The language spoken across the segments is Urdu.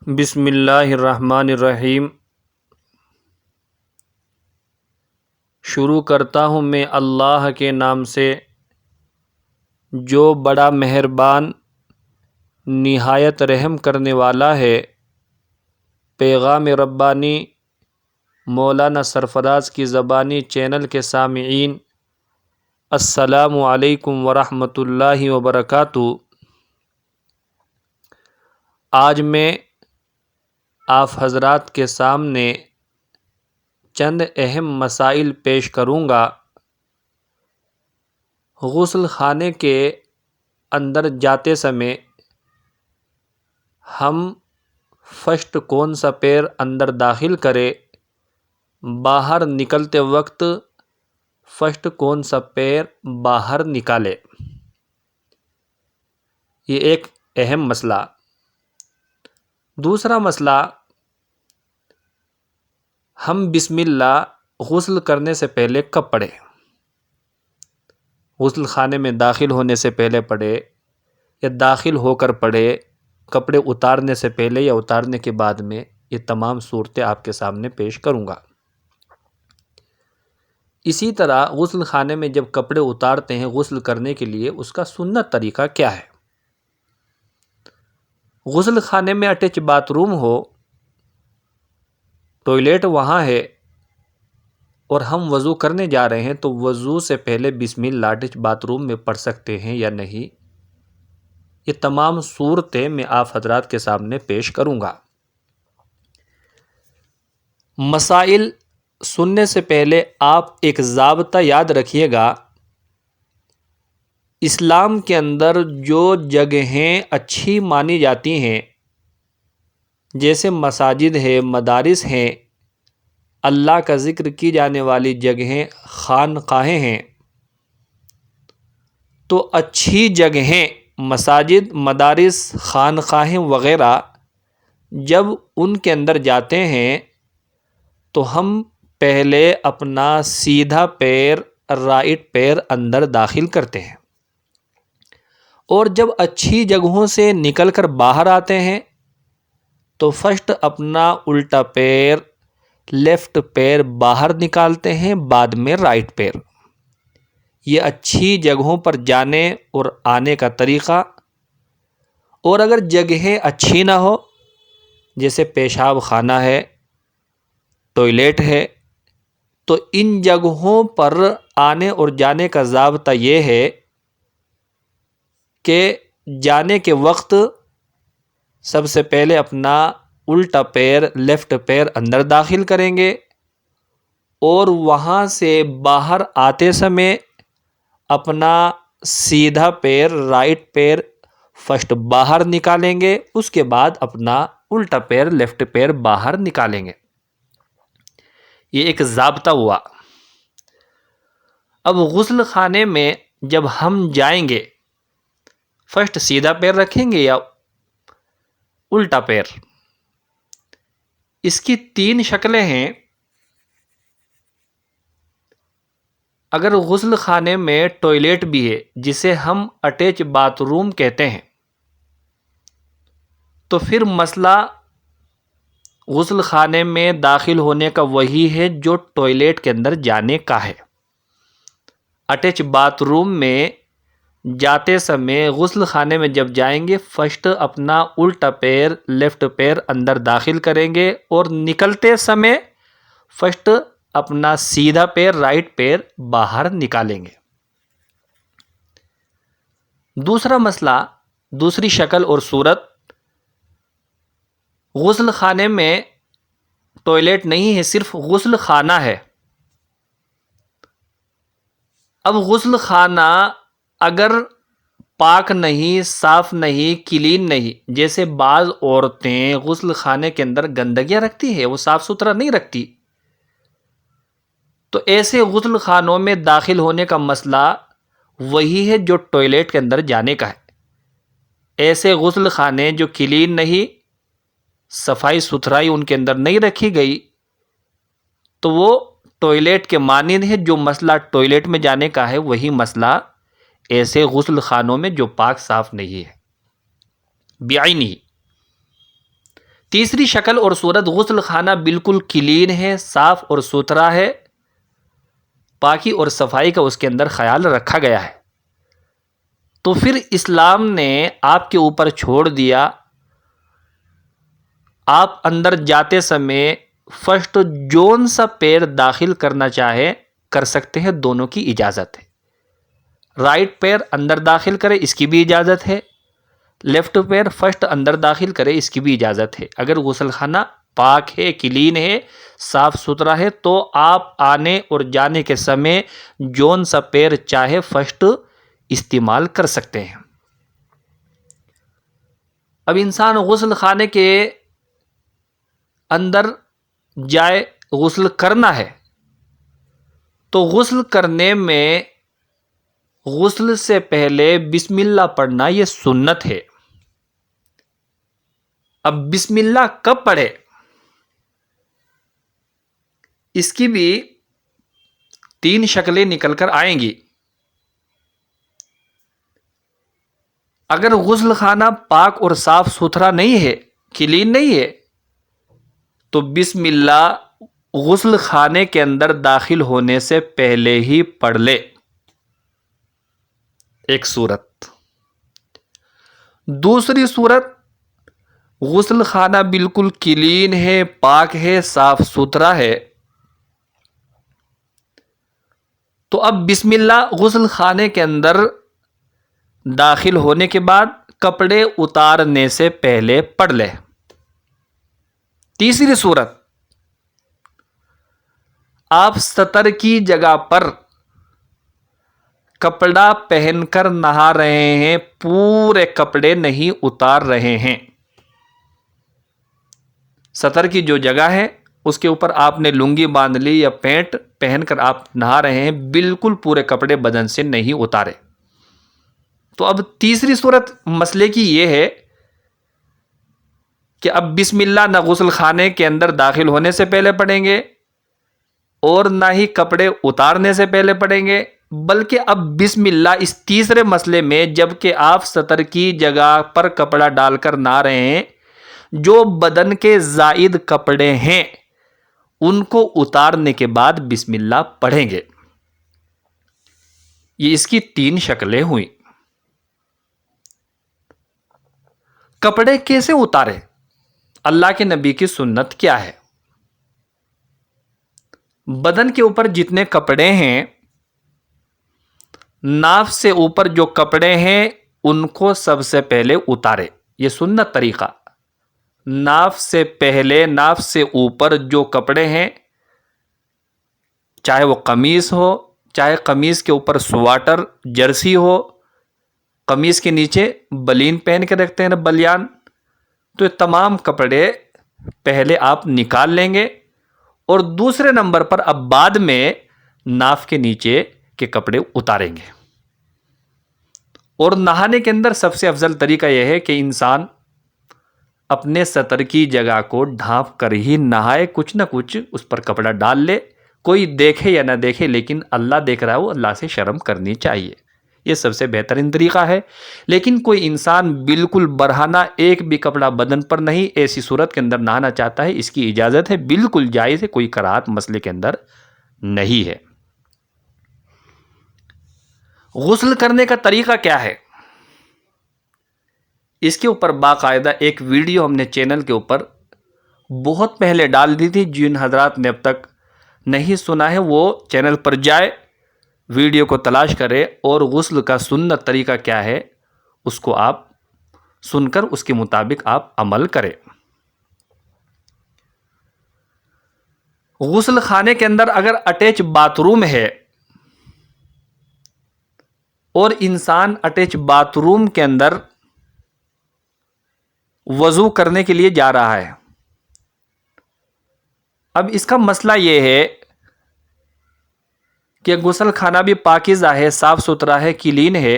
بسم اللہ الرحمن الرحیم۔ شروع کرتا ہوں میں اللہ کے نام سے جو بڑا مہربان نہایت رحم کرنے والا ہے۔ پیغام ربانی مولانا سرفراز کی زبانی چینل کے سامعین، السلام علیکم ورحمۃ اللہ وبرکاتہ۔ آج میں آپ حضرات کے سامنے چند اہم مسائل پیش کروں گا۔ غسل خانے کے اندر جاتے سمے ہم فرسٹ کون سا پیر اندر داخل کرے، باہر نکلتے وقت فرسٹ کون سا پیر باہر نکالے، یہ ایک اہم مسئلہ۔ دوسرا مسئلہ، ہم بسم اللہ غسل کرنے سے پہلے کب پڑھیں؟ غسل خانے میں داخل ہونے سے پہلے پڑھے یا داخل ہو کر پڑھے، کپڑے اتارنے سے پہلے یا اتارنے کے بعد میں، یہ تمام صورتیں آپ کے سامنے پیش کروں گا۔ اسی طرح غسل خانے میں جب کپڑے اتارتے ہیں غسل کرنے کے لیے، اس کا سنت طریقہ کیا ہے؟ غسل خانے میں اٹیچ باتھ روم ہو، ٹوائلٹ وہاں ہے اور ہم وضو کرنے جا رہے ہیں، تو وضو سے پہلے بسم اللہ اٹیچ باتھ روم میں پڑھ سکتے ہیں یا نہیں، یہ تمام صورتیں میں آپ حضرات کے سامنے پیش کروں گا۔ مسائل سننے سے پہلے آپ ایک ضابطہ یاد رکھیے گا۔ اسلام کے اندر جو جگہیں اچھی مانی جاتی ہیں، جیسے مساجد ہے، مدارس ہیں، اللہ کا ذکر کی جانے والی جگہیں، خانقاہیں ہیں، تو اچھی جگہیں مساجد، مدارس، خانقاہیں وغیرہ جب ان کے اندر جاتے ہیں تو ہم پہلے اپنا سیدھا پیر، رائٹ پیر اندر داخل کرتے ہیں، اور جب اچھی جگہوں سے نکل کر باہر آتے ہیں تو فرسٹ اپنا الٹا پیر، لیفٹ پیر باہر نکالتے ہیں، بعد میں رائٹ پیر۔ یہ اچھی جگہوں پر جانے اور آنے کا طریقہ۔ اور اگر جگہیں اچھی نہ ہو، جیسے پیشاب خانہ ہے، ٹوائلٹ ہے، تو ان جگہوں پر آنے اور جانے کا ضابطہ یہ ہے کہ جانے کے وقت سب سے پہلے اپنا الٹا پیر، لیفٹ پیر اندر داخل کریں گے، اور وہاں سے باہر آتے سمے اپنا سیدھا پیر، رائٹ پیر فرسٹ باہر نکالیں گے، اس کے بعد اپنا الٹا پیر، لیفٹ پیر باہر نکالیں گے۔ یہ ایک ضابطہ ہوا۔ اب غسل خانے میں جب ہم جائیں گے، فرسٹ سیدھا پیر رکھیں گے یا الٹا پیر؟ اس کی تین شکلیں ہیں۔ اگر غسل خانے میں ٹوائلٹ بھی ہے، جسے ہم اٹیچ باتھ روم کہتے ہیں، تو پھر مسئلہ غسل خانے میں داخل ہونے کا وہی ہے جو ٹوائلٹ کے اندر جانے کا ہے۔ اٹیچ باتھ روم میں جاتے سمے، غسل خانے میں جب جائیں گے، فرسٹ اپنا الٹا پیر، لیفٹ پیر اندر داخل کریں گے، اور نکلتے سمے فرسٹ اپنا سیدھا پیر، رائٹ پیر باہر نکالیں گے۔ دوسرا مسئلہ، دوسری شکل اور صورت، غسل خانے میں ٹوائلٹ نہیں ہے، صرف غسل خانہ ہے۔ اب غسل خانہ اگر پاک نہیں، صاف نہیں، کلین نہیں، جیسے بعض عورتیں غسل خانے کے اندر گندگیاں رکھتی ہے، وہ صاف ستھرا نہیں رکھتی، تو ایسے غسل خانوں میں داخل ہونے کا مسئلہ وہی ہے جو ٹوائلٹ کے اندر جانے کا ہے۔ ایسے غسل خانے جو کلین نہیں، صفائی ستھرائی ان کے اندر نہیں رکھی گئی، تو وہ ٹوائلٹ کے مانند ہے۔ جو مسئلہ ٹوائلٹ میں جانے کا ہے، وہی مسئلہ ایسے غسل خانوں میں جو پاک صاف نہیں ہے، بعینی۔ تیسری شکل اور صورت، غسل خانہ بالکل کلین ہے، صاف اور ستھرا ہے، پاکی اور صفائی کا اس کے اندر خیال رکھا گیا ہے۔ تو پھر اسلام نے آپ کے اوپر چھوڑ دیا، آپ اندر جاتے سمے فرسٹ جون سا پیر داخل کرنا چاہے کر سکتے ہیں، دونوں کی اجازت ہے۔ رائٹ پیر اندر داخل کرے اس کی بھی اجازت ہے، لیفٹ پیر فرسٹ اندر داخل کرے اس کی بھی اجازت ہے۔ اگر غسل خانہ پاک ہے، کلین ہے، صاف ستھرا ہے تو آپ آنے اور جانے کے سمے جون سا پیر چاہے فرسٹ استعمال کر سکتے ہیں۔ اب انسان غسل خانے کے اندر جائے، غسل کرنا ہے تو غسل کرنے میں غسل سے پہلے بسم اللہ پڑھنا یہ سنت ہے۔ اب بسم اللہ کب پڑھے، اس کی بھی 3 شکلیں نکل کر آئیں گی۔ اگر غسل خانہ پاک اور صاف ستھرا نہیں ہے، کلین نہیں ہے، تو بسم اللہ غسل خانے کے اندر داخل ہونے سے پہلے ہی پڑھ لے، ایک صورت۔ دوسری صورت، غسل خانہ بالکل کلین ہے، پاک ہے، صاف ستھرا ہے، تو اب بسم اللہ غسل خانے کے اندر داخل ہونے کے بعد کپڑے اتارنے سے پہلے پڑھ لے۔ تیسری صورت، آپ سطر کی جگہ پر کپڑا پہن کر نہا رہے ہیں، پورے کپڑے نہیں اتار رہے ہیں، سطر کی جو جگہ ہے اس کے اوپر آپ نے لنگی باندھ لی یا پینٹ پہن کر آپ نہا رہے ہیں، بالکل پورے کپڑے بدن سے نہیں اتارے۔ تو اب تیسری صورت مسئلے کی یہ ہے کہ اب بسم اللہ نہ غسل خانے کے اندر داخل ہونے سے پہلے پڑھیں گے اور نہ ہی کپڑے اتارنے سے پہلے پڑھیں گے، بلکہ اب بسم اللہ اس تیسرے مسئلے میں جبکہ آپ سطر کی جگہ پر کپڑا ڈال کر نہا رہے ہیں، جو بدن کے زائد کپڑے ہیں ان کو اتارنے کے بعد بسم اللہ پڑھیں گے۔ یہ اس کی 3 شکلیں ہوئیں۔ کپڑے کیسے اتارے، اللہ کے نبی کی سنت کیا ہے؟ بدن کے اوپر جتنے کپڑے ہیں، ناف سے اوپر جو کپڑے ہیں ان کو سب سے پہلے اتارے، یہ سنت طریقہ۔ ناف سے پہلے، ناف سے اوپر جو کپڑے ہیں، چاہے وہ قمیص ہو، چاہے قمیص کے اوپر سواٹر جرسی ہو، قمیص کے نیچے بلین پہن کے رکھتے ہیں نا، بلیان، تو یہ تمام کپڑے پہلے آپ نکال لیں گے اور دوسرے نمبر پر اب بعد میں ناف کے نیچے کے کپڑے اتاریں گے۔ اور نہانے کے اندر سب سے افضل طریقہ یہ ہے کہ انسان اپنے سطر کی جگہ کو ڈھانپ کر ہی نہائے، کچھ نہ کچھ اس پر کپڑا ڈال لے، کوئی دیکھے یا نہ دیکھے لیکن اللہ دیکھ رہا ہے، وہ اللہ سے شرم کرنی چاہیے، یہ سب سے بہترین طریقہ ہے۔ لیکن کوئی انسان بالکل برہنہ ایک بھی کپڑا بدن پر نہیں، ایسی صورت کے اندر نہانا چاہتا ہے، اس کی اجازت ہے، بالکل جائز ہے، کوئی کراہت مسئلے کے اندر نہیں ہے۔ غسل کرنے کا طریقہ کیا ہے، اس کے اوپر باقاعدہ ایک ویڈیو ہم نے چینل کے اوپر بہت پہلے ڈال دی تھی، جن حضرات نے اب تک نہیں سنا ہے وہ چینل پر جائے، ویڈیو کو تلاش کرے اور غسل کا سنت طریقہ کیا ہے اس کو آپ سن کر اس کے مطابق آپ عمل کریں۔ غسل خانے کے اندر اگر اٹیچ باتھ روم ہے اور انسان اٹیچ باتھ روم کے اندر وضو کرنے کے لیے جا رہا ہے، اب اس کا مسئلہ یہ ہے کہ غسل خانہ بھی پاکیزہ ہے، صاف ستھرا ہے، کلین ہے،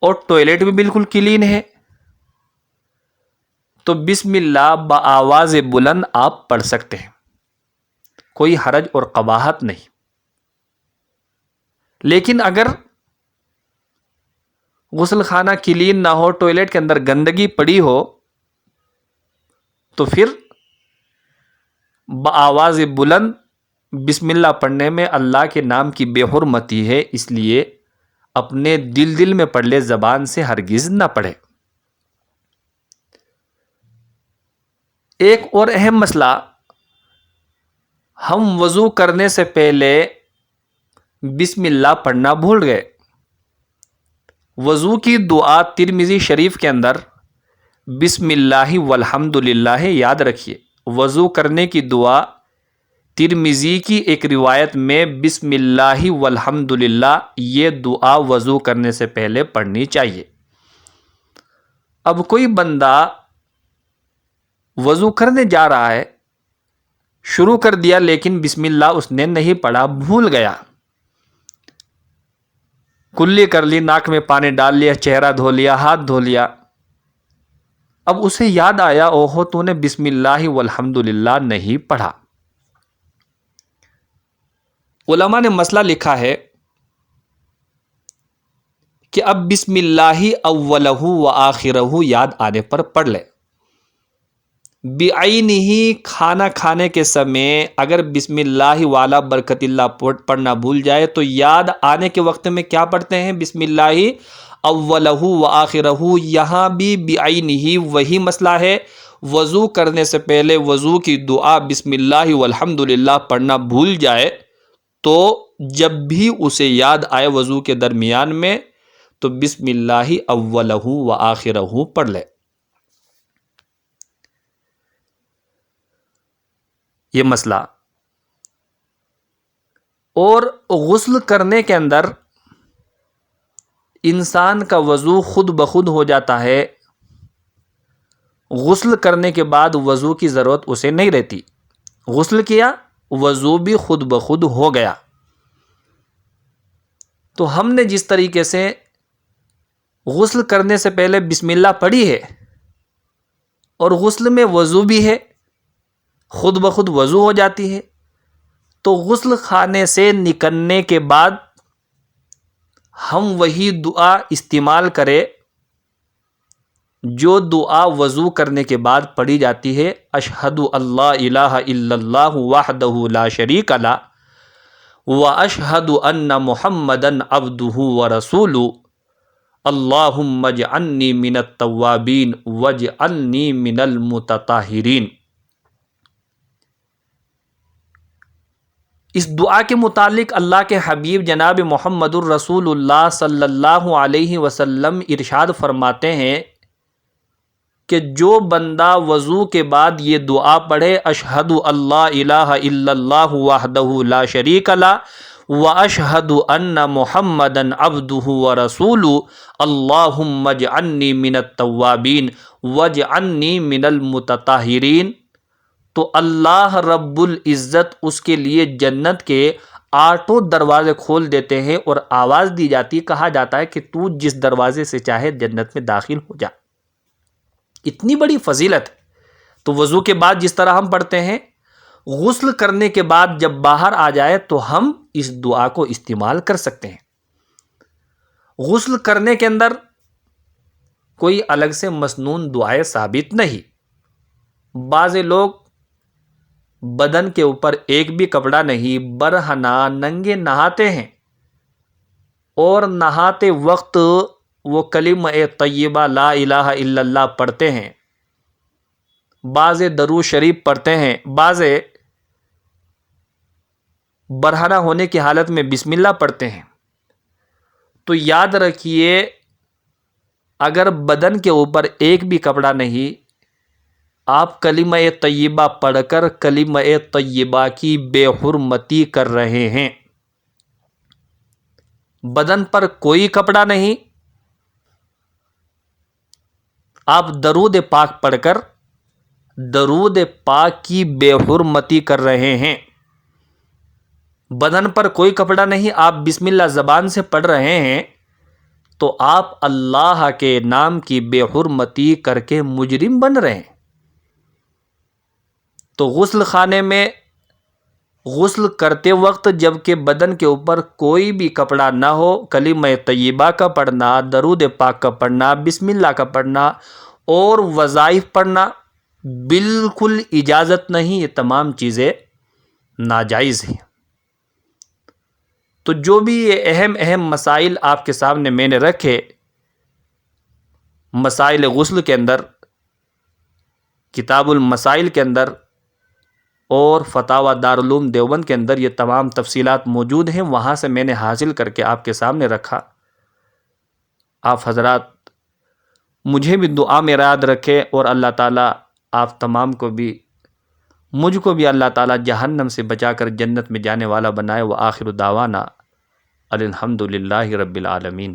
اور ٹوائلٹ بھی بالکل کلین ہے، تو بسم اللہ بآواز بلند آپ پڑھ سکتے ہیں، کوئی حرج اور قباحت نہیں۔ لیکن اگر غسل خانہ کلین نہ ہو، ٹوائلٹ کے اندر گندگی پڑی ہو، تو پھر بآواز بلند بسم اللہ پڑھنے میں اللہ کے نام کی بے حرمتی ہے، اس لیے اپنے دل میں پڑھ لے، زبان سے ہرگز نہ پڑھے۔ ایک اور اہم مسئلہ، ہم وضو کرنے سے پہلے بسم اللہ پڑھنا بھول گئے۔ وضو کی دعا ترمذی شریف کے اندر بسم اللہ والحمد للہ، یاد رکھیے وضو کرنے کی دعا ترمذی کی ایک روایت میں بسم اللہ والحمد للہ یہ دعا وضو کرنے سے پہلے پڑھنی چاہیے۔ اب کوئی بندہ وضو کرنے جا رہا ہے، شروع کر دیا لیکن بسم اللہ اس نے نہیں پڑھا، بھول گیا، کلی کر لی، ناک میں پانی ڈال لیا، چہرہ دھو لیا، ہاتھ دھو لیا، اب اسے یاد آیا اوہو تو نے بسم اللہ والحمد للہ نہیں پڑھا۔ علماء نے مسئلہ لکھا ہے کہ اب بسم اللہ اولہ و آخرہ یاد آنے پر پڑھ لے۔ بعینہ کھانا کھانے کے سمے اگر بسم اللہ والا برکت اللہ پڑھنا بھول جائے تو یاد آنے کے وقت میں کیا پڑھتے ہیں؟ بسم اللہ اولہ و آخرہ۔ یہاں بھی بعینہ وہی مسئلہ ہے، وضو کرنے سے پہلے وضو کی دعا بسم اللہ والحمد للہ پڑھنا بھول جائے تو جب بھی اسے یاد آئے وضو کے درمیان میں تو بسم اللہ اولہ و آخرہ پڑھ لے۔ یہ مسئلہ۔ اور غسل کرنے کے اندر انسان کا وضو خود بخود ہو جاتا ہے، غسل کرنے کے بعد وضو کی ضرورت اسے نہیں رہتی، غسل کیا وضو بھی خود بخود ہو گیا۔ تو ہم نے جس طریقے سے غسل کرنے سے پہلے بسم اللہ پڑھی ہے اور غسل میں وضو بھی ہے، خود بخود وضو ہو جاتی ہے، تو غسل خانے سے نکلنے کے بعد ہم وہی دعا استعمال کریں جو دعا وضو کرنے کے بعد پڑھی جاتی ہے، اشہد اللہ الہ الا اللہ وحدہ لا شریک لہ واشہد ان محمدا عبدہ ورسولہ اللہم اجعلنی من التوابین واجعلنی من المتطہرین۔ اس دعا کے متعلق اللہ کے حبیب جناب محمد الرسول اللہ صلی اللہ علیہ وسلم ارشاد فرماتے ہیں کہ جو بندہ وضو کے بعد یہ دعا پڑھے، اشہد اللہ الہ الا اللہ وحدہ لا شریک لہ واشہد ان محمدا عبدہ ورسولہ اللہم اجعلنی من التوابین واجعلنی من المتطہرین، تو اللہ رب العزت اس کے لیے جنت کے 8 دروازے کھول دیتے ہیں اور آواز دی جاتی، کہا جاتا ہے کہ تو جس دروازے سے چاہے جنت میں داخل ہو جا۔ اتنی بڑی فضیلت۔ تو وضو کے بعد جس طرح ہم پڑھتے ہیں، غسل کرنے کے بعد جب باہر آ جائے تو ہم اس دعا کو استعمال کر سکتے ہیں۔ غسل کرنے کے اندر کوئی الگ سے مسنون دعائیں ثابت نہیں۔ بعض لوگ بدن کے اوپر ایک بھی کپڑا نہیں، برہنہ ننگے نہاتے ہیں اور نہاتے وقت وہ کلمہ طیبہ لا الہ الا اللہ پڑھتے ہیں، بعض درود شریف پڑھتے ہیں، بعض برہنہ ہونے کی حالت میں بسم اللہ پڑھتے ہیں۔ تو یاد رکھیے اگر بدن کے اوپر ایک بھی کپڑا نہیں، آپ کلمہ طیبہ پڑھ کر کلمہ طیبہ کی بے حرمتی کر رہے ہیں۔ بدن پر کوئی کپڑا نہیں، آپ درود پاک پڑھ کر درود پاک کی بے حرمتی کر رہے ہیں۔ بدن پر کوئی کپڑا نہیں، آپ بسم اللہ زبان سے پڑھ رہے ہیں، تو آپ اللہ کے نام کی بے حرمتی کر کے مجرم بن رہے ہیں۔ تو غسل خانے میں غسل کرتے وقت جبکہ بدن کے اوپر کوئی بھی کپڑا نہ ہو، کلمہ طیبہ کا پڑھنا، درود پاک کا پڑھنا، بسم اللہ کا پڑھنا اور وظائف پڑھنا بالکل اجازت نہیں، یہ تمام چیزیں ناجائز ہیں۔ تو جو بھی یہ اہم مسائل آپ کے سامنے میں نے رکھے، مسائل غسل کے اندر، کتاب المسائل کے اندر اور فتاوی دارالعلوم دیوبند کے اندر یہ تمام تفصیلات موجود ہیں، وہاں سے میں نے حاصل کر کے آپ کے سامنے رکھا۔ آپ حضرات مجھے بھی دعا میں یاد رکھے، اور اللہ تعالیٰ آپ تمام کو بھی، مجھ کو بھی اللہ تعالیٰ جہنم سے بچا کر جنت میں جانے والا بنائے۔ وآخر دعوانا الحمد للہ رب العالمین۔